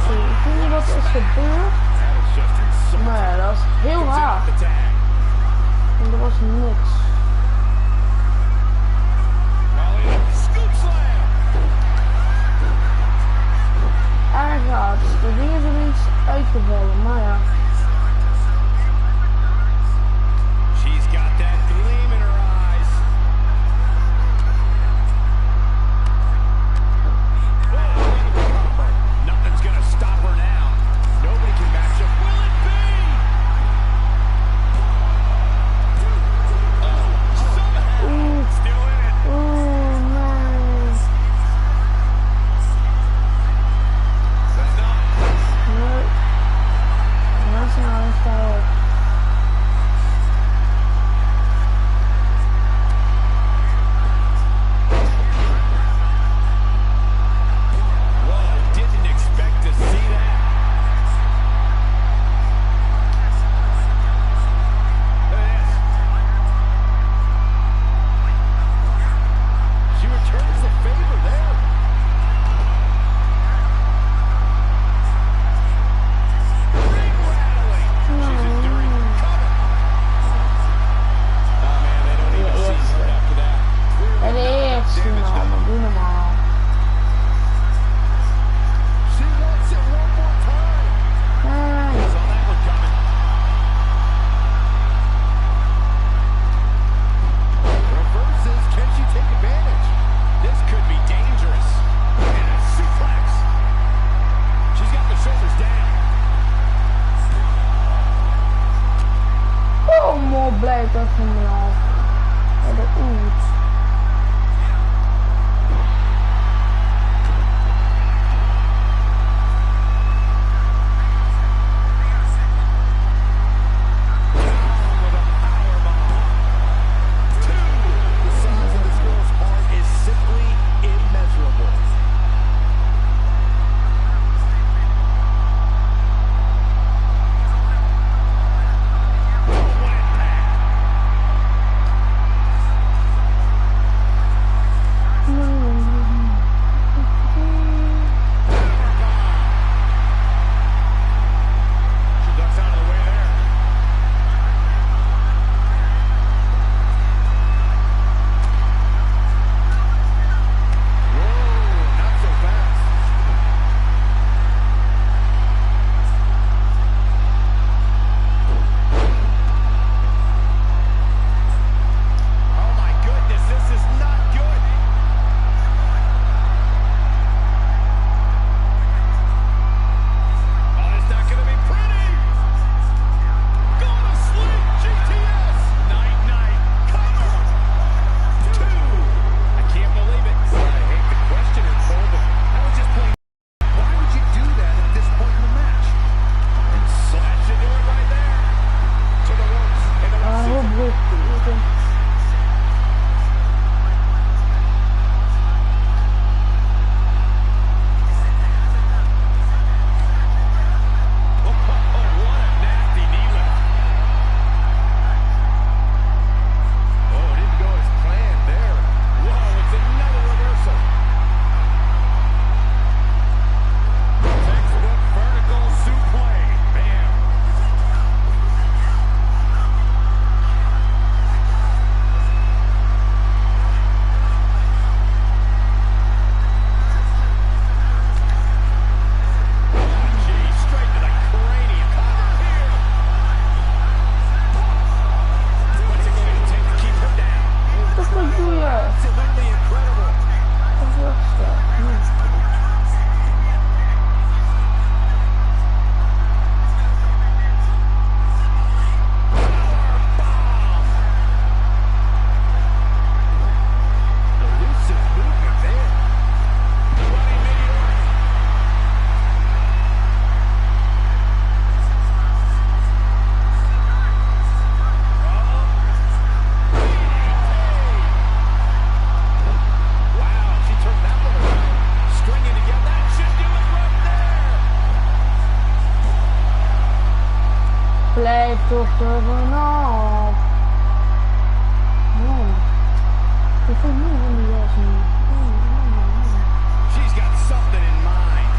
Ik weet niet wat er is gebeurd. Maar ja, dat was heel raar. En er was niks. Erg, de dingen zijn ineens uitgevallen, maar ja. She's got that gleam in her eyes. Nothing's gonna stop her now. Nobody can match up. Will it be? Somehow still in it. Oh, nice. Nee. Dat is nou een fout. Blijft dat van mij af. Ja, de oet. Blijf toch er vanaf. Man. Ik vind nu van die jas niet. She's got something in mind.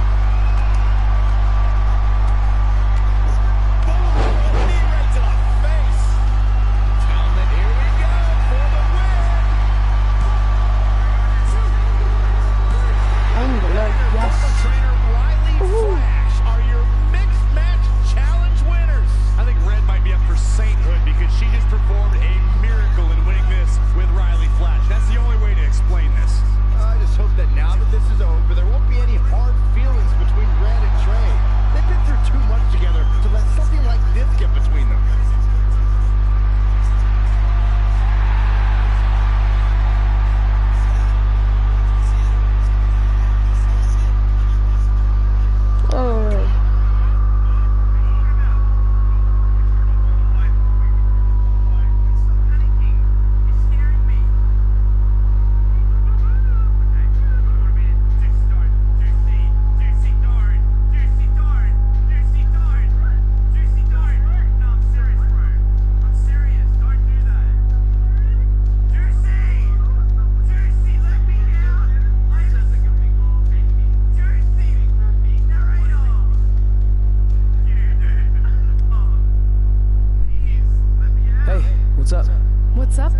What's up?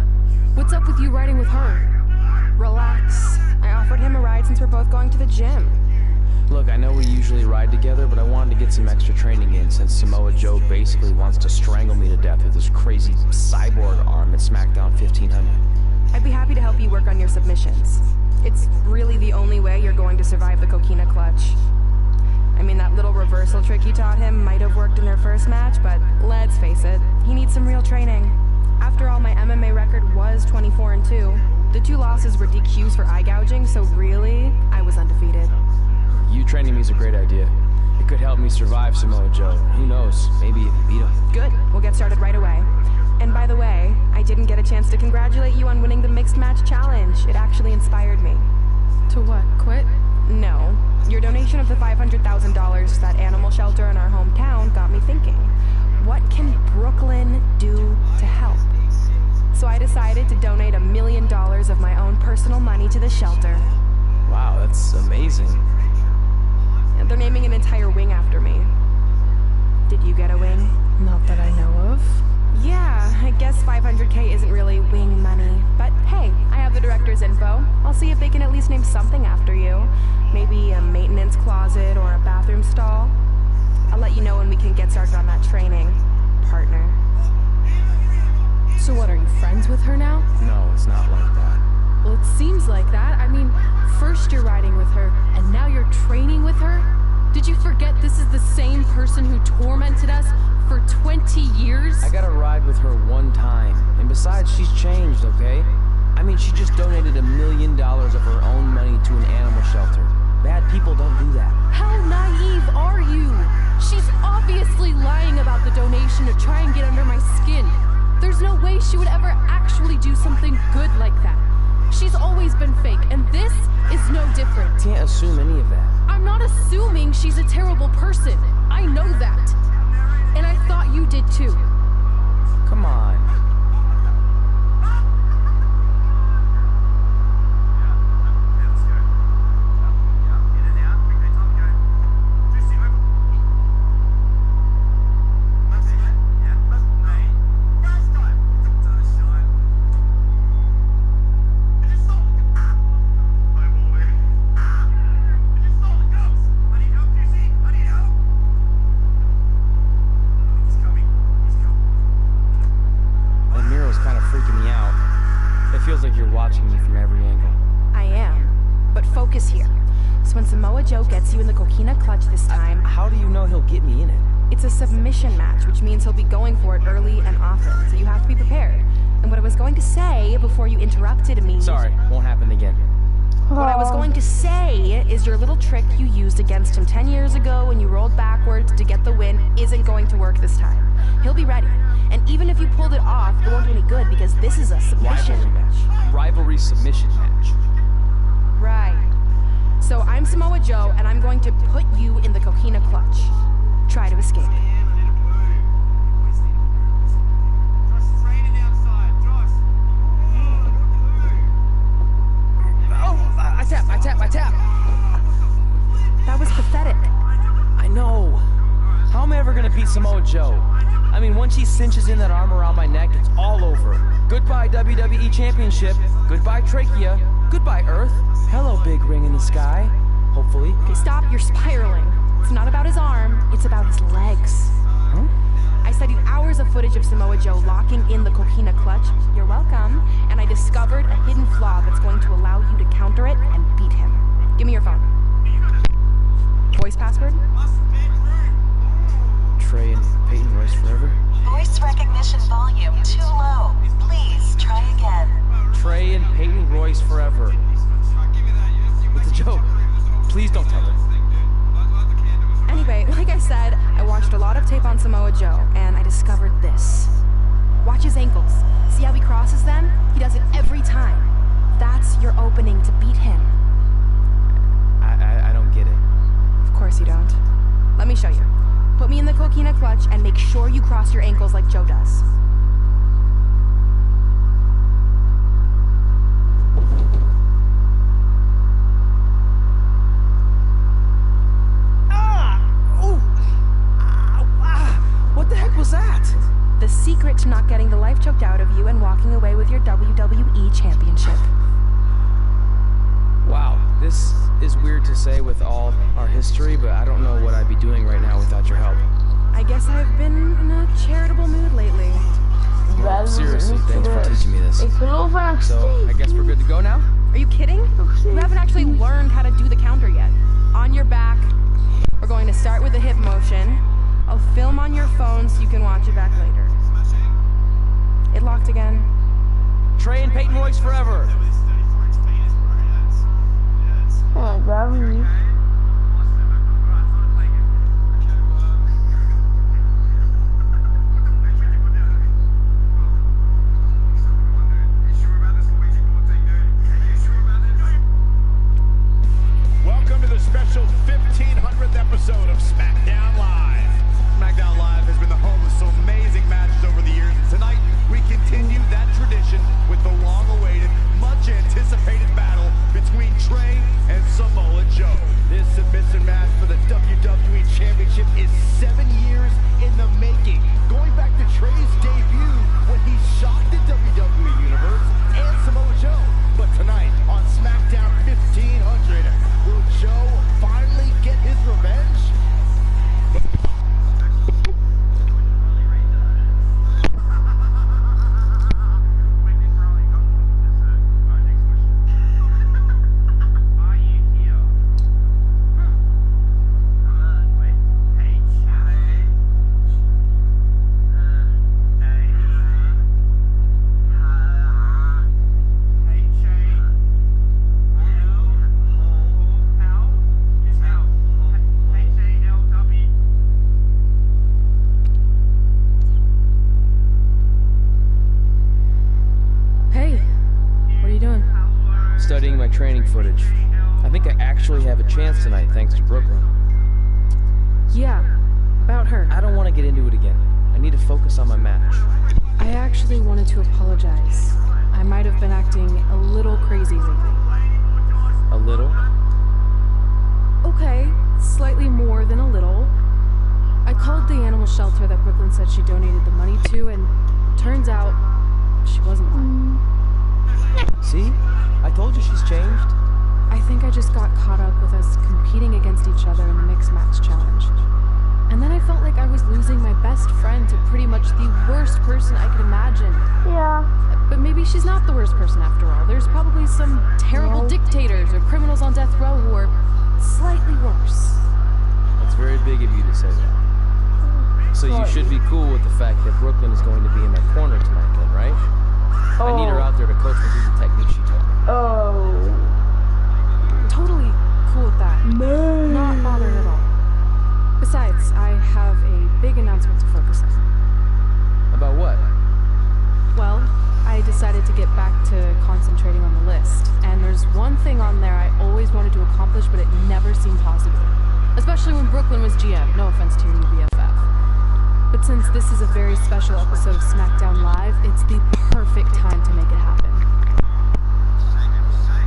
What's up with you riding with her? Relax. I offered him a ride since we're both going to the gym. Look, I know we usually ride together, but I wanted to get some extra training in since Samoa Joe basically wants to strangle me to death with his crazy cyborg arm at SmackDown 1500. I'd be happy to help you work on your submissions. It's really the only way you're going to survive the coquina clutch. I mean, that little reversal trick you taught him might have worked in their first match, but let's face it, he needs some real training. After all, my MMA record was 24-2. The 2 losses were DQs for eye gouging, so really, I was undefeated. You training me is a great idea. It could help me survive Samoa Joe. Who knows? Maybe even beat him. Good. We'll get started right away. And by the way, I didn't get a chance to congratulate you on winning the mixed match challenge. It actually inspired me. To what, quit? No. Your donation of the $500,000 to that animal shelter in our hometown got me thinking, what can Brooklyn do to help? So I decided to donate $1 million of my own personal money to the shelter. Wow, that's amazing. And they're naming an entire wing after me. Did you get a wing? Not that I know of. Yeah, I guess $500K isn't really wing money. But hey, I have the director's info. I'll see if they can at least name something after you. Maybe a maintenance closet or a bathroom stall. I'll let you know when we can get started on that training, partner. So what, are you friends with her now? No, it's not like that. Well, it seems like that. I mean, first you're riding with her, and now you're training with her? Did you forget this is the same person who tormented us for 20 years? I got to ride with her one time. And besides, she's changed, okay? I mean, she just donated $1 million of her own money to an animal shelter. Bad people don't do that. How naive are you? She's obviously lying about the donation to try and get under my skin. There's no way she would ever actually do something good like that. She's always been fake, and this is no different. Can't assume any of that. I'm not assuming she's a terrible person. I know that. And I thought you did too. Come on. Feels like you're watching me from every angle. I am. But focus here. So when Samoa Joe gets you in the coquina clutch this time... How do you know he'll get me in it? It's a submission match, which means he'll be going for it early and often, so you have to be prepared. And what I was going to say before you interrupted me... Sorry, won't happen again. What I was going to say is your little trick you used against him 10 years ago when you rolled backwards to get the win isn't going to work this time. He'll be ready. And even if you pulled it off, it won't do any good because this is a submission. Rivalry match. Rivalry submission match. Right. So I'm Samoa Joe, and I'm going to put you in the coquina clutch. Try to escape. I tap. That was pathetic. I know. How am I ever gonna beat Samoa Joe? I mean, once he cinches in that arm around my neck, it's all over. Goodbye, WWE Championship. Goodbye, Trachea. Goodbye, Earth. Hello, big ring in the sky. Hopefully. Okay, stop. You're spiraling. It's not about his arm. It's about his legs. Huh? I studied hours of footage of Samoa Joe locking in the coquina clutch. You're welcome. And I discovered a hidden flaw that's going to allow you to counter it and beat him. Give me your phone. Voice password? Trey and Peyton Royce forever. Voice recognition volume too low. Please try again. Trey and Peyton Royce forever. It's a joke. Please don't tell her. Anyway, like I said, I watched a lot of tape on Samoa Joe, and I discovered this. Watch his ankles. See how he crosses them? He does it every time. That's your opening to beat him. I don't get it. Of course you don't. Let me show you. Put me in the coquina clutch and make sure you cross your ankles like Joe does. What the heck was that? The secret to not getting the life choked out of you and walking away with your WWE Championship. Wow, this is weird to say with all our history, but I don't know what I'd be doing right now without your help. I guess I've been in a charitable mood lately. Well, seriously, thanks for teaching me this. Ik geloof aan So, I guess we're good to go now? Are you kidding? You haven't actually learned how to do the counter yet. On your back, we're going to start with the hip motion. I'll film on your phone so you can watch it back later. It locked again. Trey and Peyton Royce forever! Oh, waarom niet? Welcome to the special 1500th episode of SmackDown Live. SmackDown Live has been the home of some amazing matches over the years, and tonight we continue that tradition with the long-awaited, much-anticipated battle between Trey and Samoa Joe. This submission match for the WWE Championship is 7 years in the making, going back to Trey's debut when he shocked the WWE Universe and Samoa Joe. But tonight on SmackDown 1500, will Joe finally get his revenge? Studying my training footage. I think I actually have a chance tonight thanks to Brooklyn. Yeah, about her. I don't want to get into it again. I need to focus on my match. I actually wanted to apologize. I might have been acting a little crazy lately. A little? Okay, slightly more than a little. I called the animal shelter that Brooklyn said she donated the money to, and turns out she wasn't lying. See? I told you she's changed. I think I just got caught up with us competing against each other in the mixed match challenge. And then I felt like I was losing my best friend to pretty much the worst person I could imagine. Ja. But maybe she's not the worst person after all. There's probably some terrible dictators or criminals on death row who are slightly worse. That's very big of you to say that. So you should be cool with the fact that Brooklyn is going to be in my corner tonight then, right? I need her out there to coach me through the technique she taught me. Oh. Totally cool with that. Not bothered at all. Besides, I have a big announcement to focus on. About what? Well, I decided to get back to concentrating on the list. And there's one thing on there I always wanted to accomplish, but it never seemed possible. Especially when Brooklyn was GM. No offense to your new BFF. But since this is a very special episode of SmackDown Live, it's the perfect time to make it happen.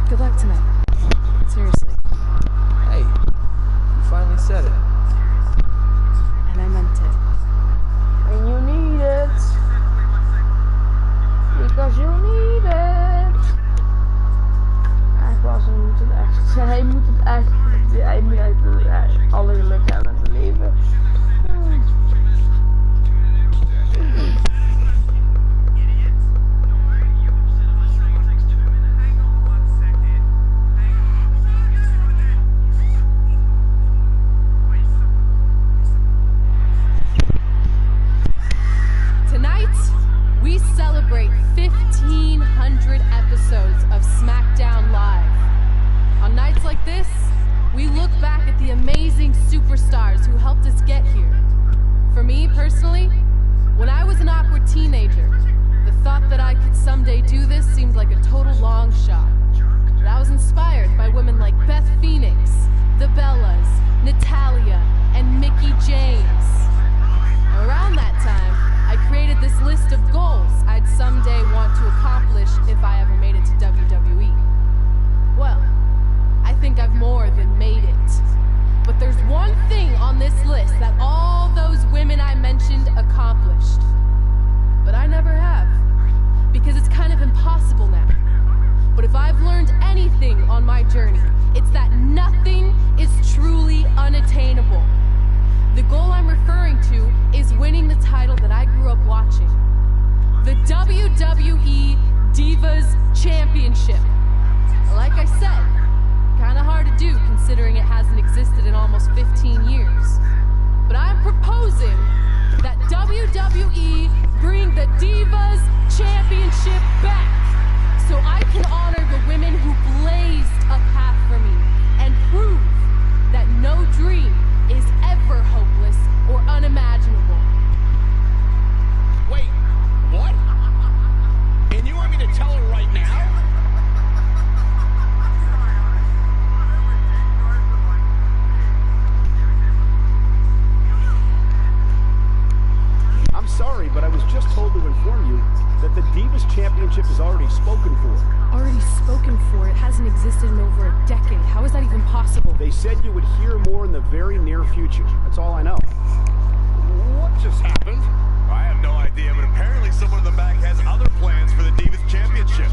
Good luck tonight. Seriously. Hey, you finally said it. And I meant it. And you need it. Because you need it. Hij moet het echt alle geluk hebben in het leven. Tonight, we celebrate 1,500 episodes of SmackDown Live. On nights like this, we look back at the amazing superstars who helped us get here. For me, personally, when I was an awkward teenager, the thought that I could someday do this seemed like a total long shot. But I was inspired by women like Beth Phoenix, the Bellas, Natalia, and Mickie James. Around that time, I created this list of goals I'd someday want to accomplish if I ever made it to WWE. Well, I think I've more than made it. But there's one thing on this list that all those women I mentioned accomplished. grew up watching. The WWE Divas Championship. Like I said, kinda hard to do considering it hasn't existed in almost 15 years. But I'm proposing that WWE bring the Divas Championship back so I can honor the women who blazed a path for me and prove that no dream is ever hopeless or unimaginable. Wait, what? And you want me to tell her right now? I'm sorry, but I was just told to inform you that the Divas Championship is already spoken for. Already spoken for? It hasn't existed in over a decade. How is that even possible? They said you would hear more in the very near future. That's all I know. What just happened? I have no idea, but apparently someone in the back has other plans for the Divas Championship.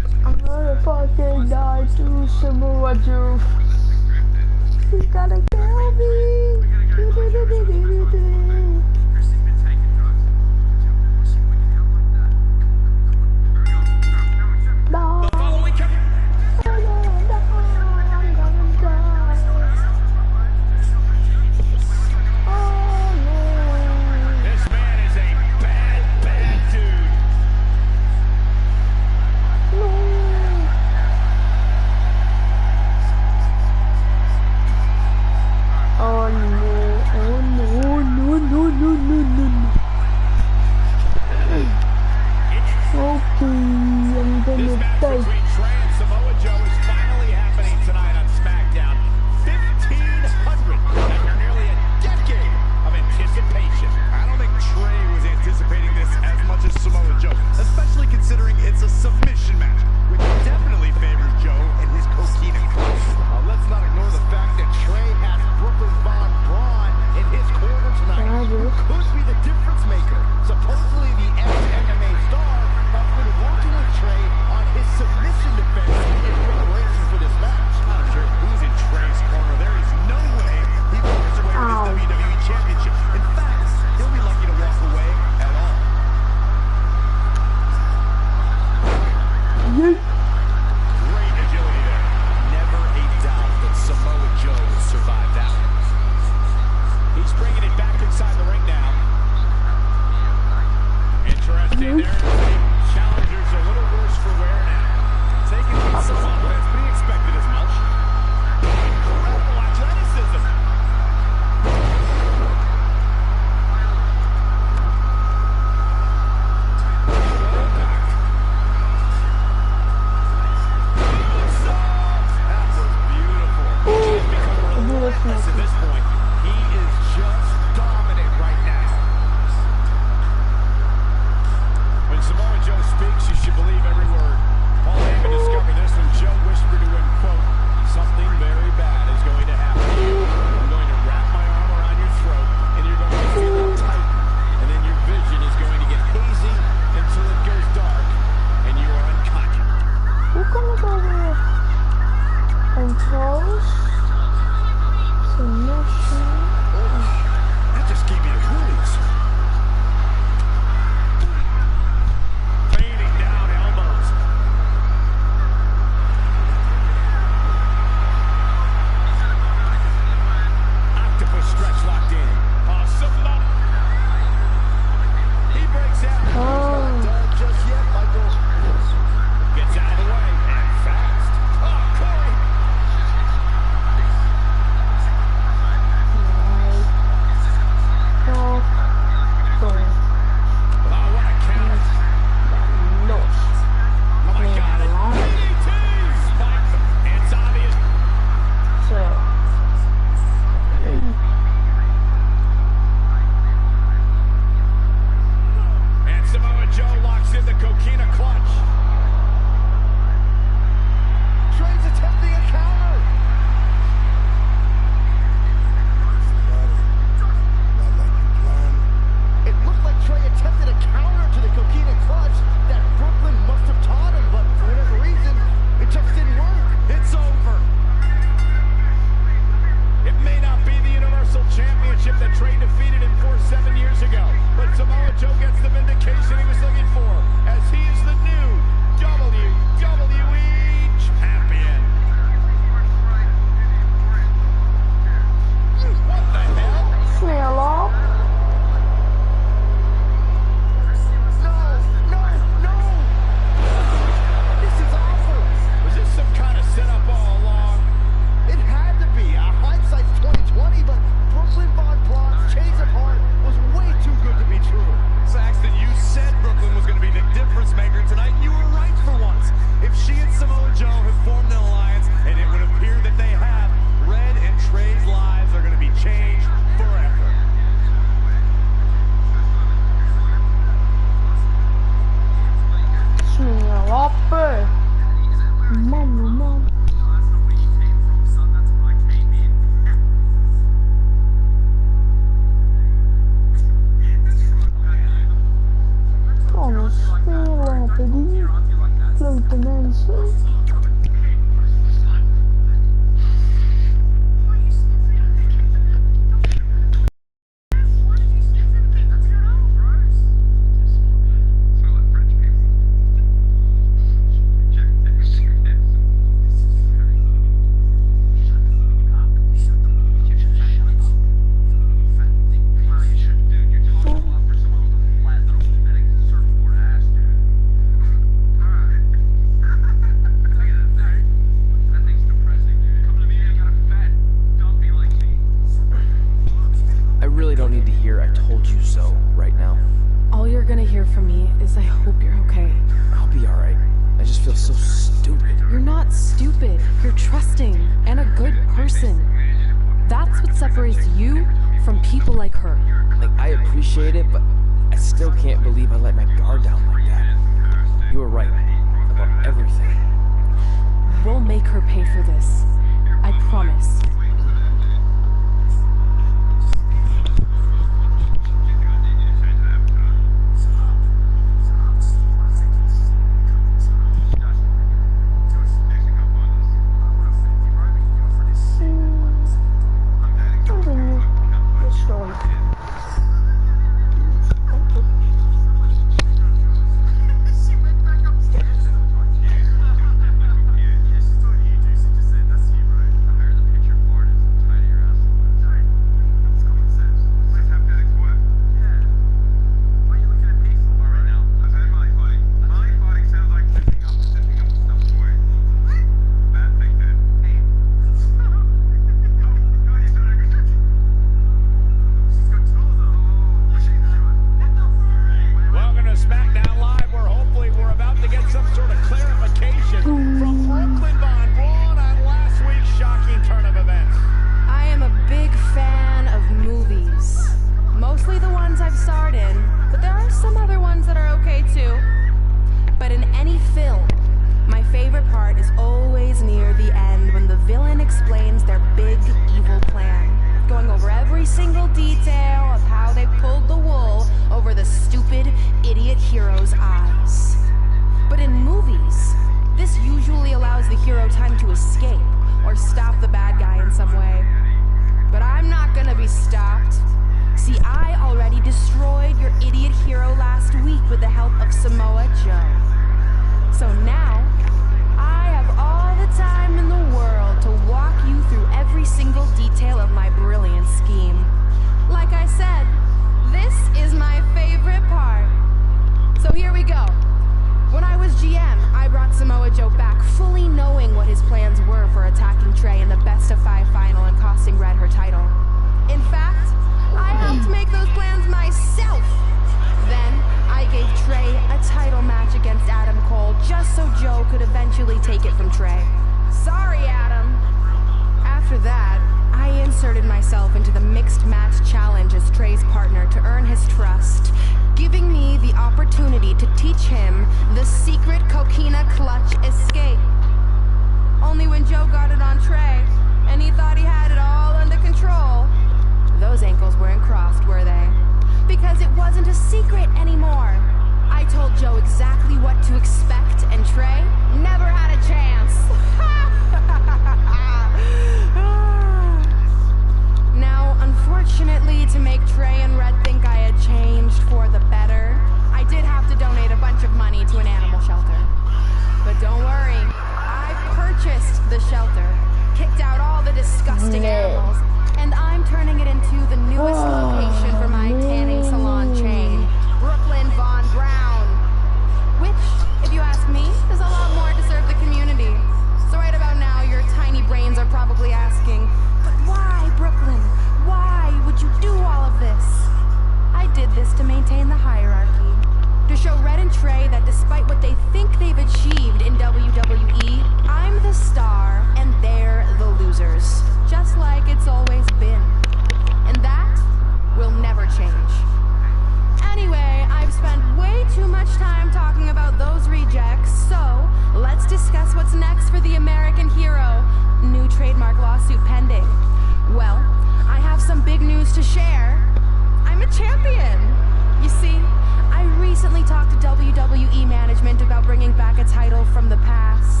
recently talked to WWE management about bringing back a title from the past.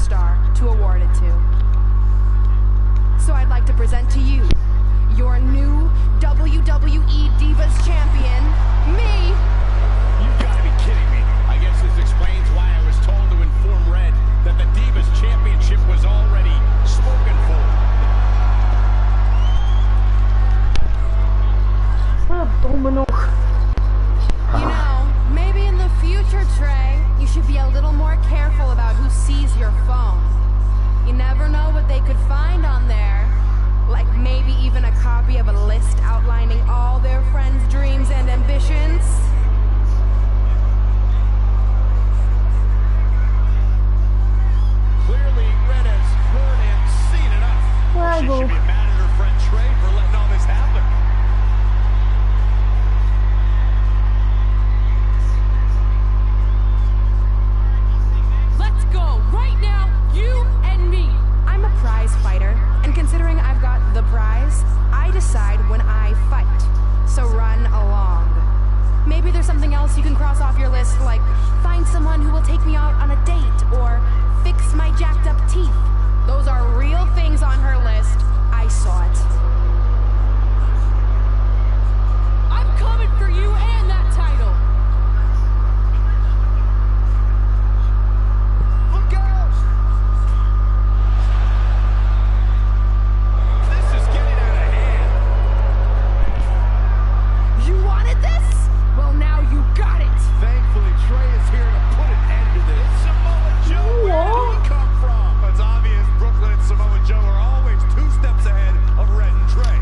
superstar to award it to. So I'd like to present to you your new WWE Divas Champion, me. You've got to be kidding me. I guess this explains why I was told to inform Red that the Divas Championship was already spoken for. Domme nog. You know, maybe in the future, Trey, you should be a little more careful about who sees your phone. You never know what they could find on there. Like maybe even a copy of a list outlining all their friends' dreams and ambitions. Clearly, Red has heard and seen enough. She should be mad at her friend Trey for letting all this happen. Let's go, right now, you and me. I'm a prize fighter, and considering I've got the prize, I decide when I fight. So run along. Maybe there's something else you can cross off your list, like find someone who will take me out on a date, or fix my jacked up teeth. Those are real things on her list. I saw it. I'm coming for you and that title. Look out! This is getting out of hand. You wanted this? Well, now you got it. Thankfully, Trey is here to put an end to this. Samoa Joe, where did he come from? It's obvious Brooklyn and Samoa Joe are always 2 steps ahead of Red and Trey.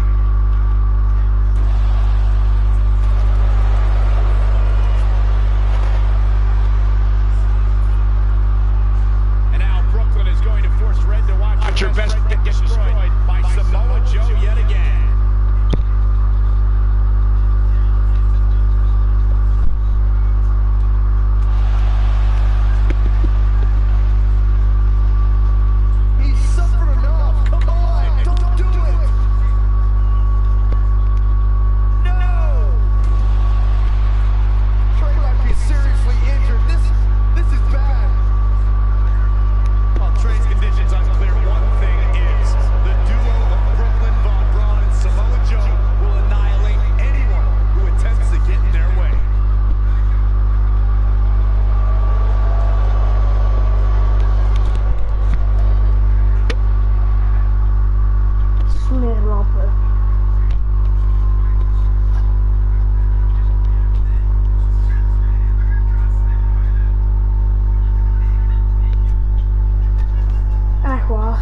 And now Brooklyn is going to force Red to watch your best friend get destroyed by Samoa Joe yet again. He suffered enough. Come on, don't do it. No. Trey might be seriously injured. This is bad. While Trey's condition's unclear, one thing is the duo of Brooklyn, Von Braun, and Samoa Joe will annihilate anyone who attempts to get in their way. Smeerlappen. Echt waar.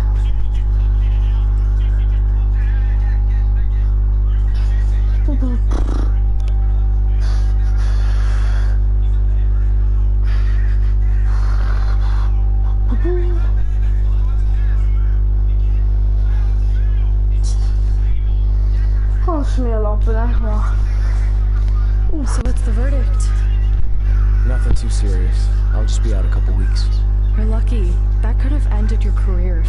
Gewoon smeerlappen, echt waar. So what's the verdict? Nothing too serious. I'll just be out a couple weeks. You're lucky. That could have ended your career.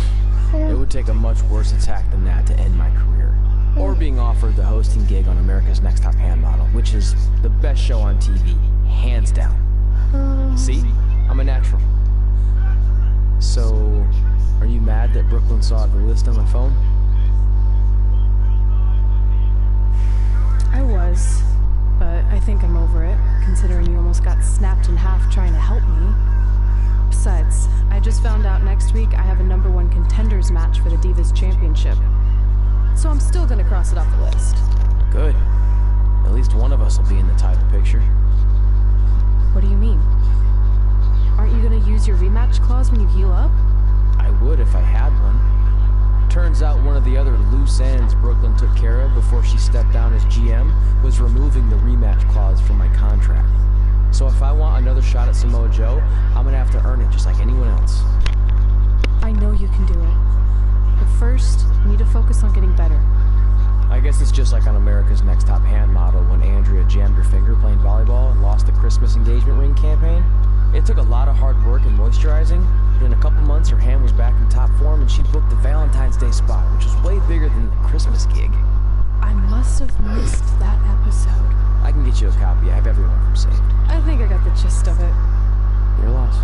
It would take a much worse attack than that to end my career. Or being offered the hosting gig on America's Next Top Hand Model, which is the best show on TV, hands down. See? I'm a natural. So, are you mad that Brooklyn saw the list on my phone? I was, but I think I'm over it, considering you almost got snapped in half trying to help me. Besides, I just found out next week I have a #1 contenders match for the Divas Championship. So I'm still gonna cross it off the list. Good. At least one of us will be in the title picture. What do you mean? Aren't you gonna use your rematch clause when you heal up? I would if I had one. Turns out one of the other loose ends Brooklyn took care of before she stepped down as GM was removing the rematch clause from my contract. So if I want another shot at Samoa Joe, I'm gonna have to earn it just like anyone else. I know you can do it. But first, you need to focus on getting better. I guess it's just like on America's Next Top Hand Model when Andrea jammed her finger playing volleyball and lost the Christmas engagement ring campaign. It took a lot of hard work and moisturizing, but in a couple months her hand was back in top form and she booked the Valentine's Day spot, which was way bigger than the Christmas gig. I must have missed that episode. I can get you a copy. I have everyone from saved. I think I got the gist of it. Your loss.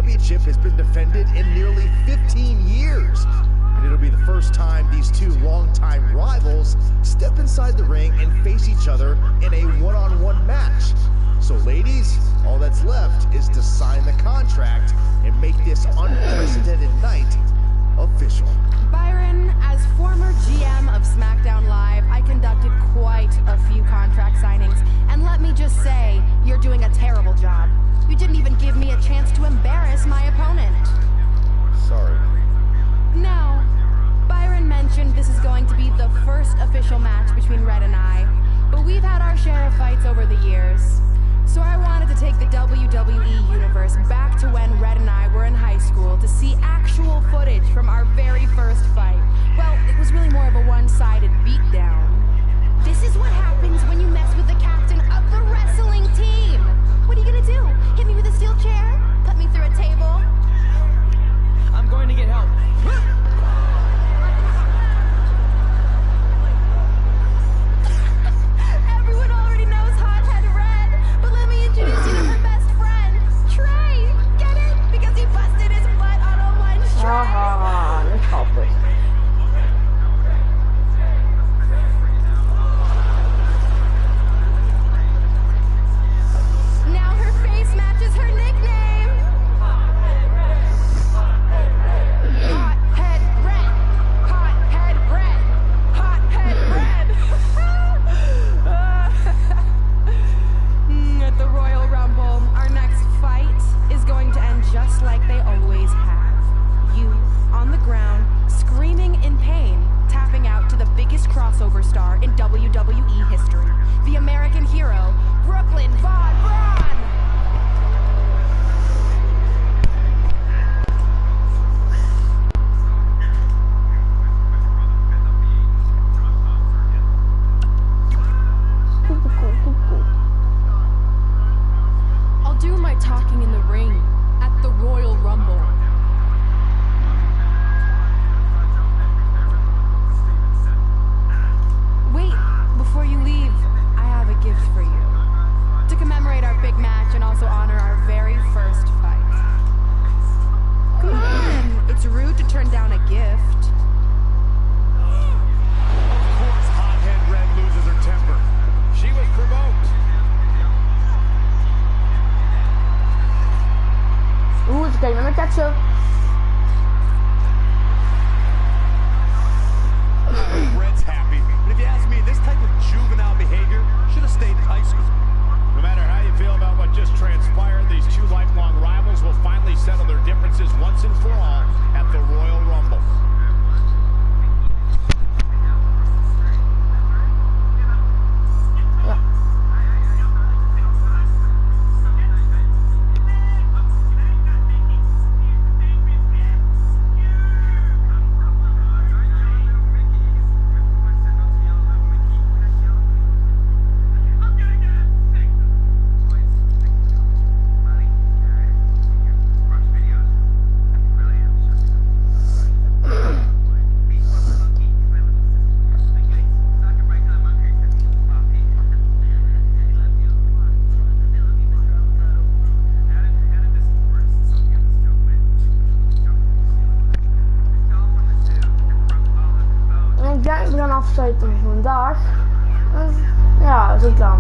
Championship has been defended in nearly 15 years. And it'll be the first time these two longtime rivals step inside the ring and face each other in a one-on-one match. So ladies, all that's left is to sign the contract and make this unprecedented night official. Byron, as former GM of SmackDown Live, I conducted quite a few contract signings, and let me just say, you're doing a terrible job. You didn't even give me a chance to embarrass my opponent. Sorry. Now, Byron mentioned this is going to be the first official match between Red and I, but we've had our share of fights over the years. So I wanted to take the WWE Universe back to when Red and I were in high school to see actual footage from our very first fight. Well, it was really more of a one-sided beatdown. This is what happens when you mess with the captain of the wrestling team. What are you gonna do? Hit me with a steel chair? Put me through a table? I'm going to get help. Everyone already knows Hothead Red, but let me introduce you to her best friend, Trey. Get it? Because he busted his butt on a lunch tray. Haha, nu grappig. Now her face matches her nickname. Hothead Red. Hothead Red. Hothead Red. At the Royal Rumble, our next fight is going to end just like they always have. You, on the ground, screaming in pain, tapping out to the biggest crossover star in WWE history, the American hero, Brooklyn Von Braun! I'll do my talking in the ring at the Royal Rumble. Wait, before you leave, I have a gift for you. To commemorate our big match and also honor our very first fight. Come on, it's rude to turn down a gift. Of course, Hothead Red loses her temper. She was provoked. Oeh, ze kijken naar mijn ketchup. Red's happy, but if you ask me, this type of juvenile behavior should have stayed in high school. No matter how you feel about what just transpired, these two lifelong rivals will finally settle their differences once and for all at the Royal Rumble. Ja. We gaan afsluiten voor vandaag. Ja, we zijn klaar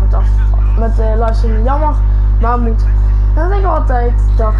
met luisteren. Jammer, maar moet. En dan denk ik altijd, dag.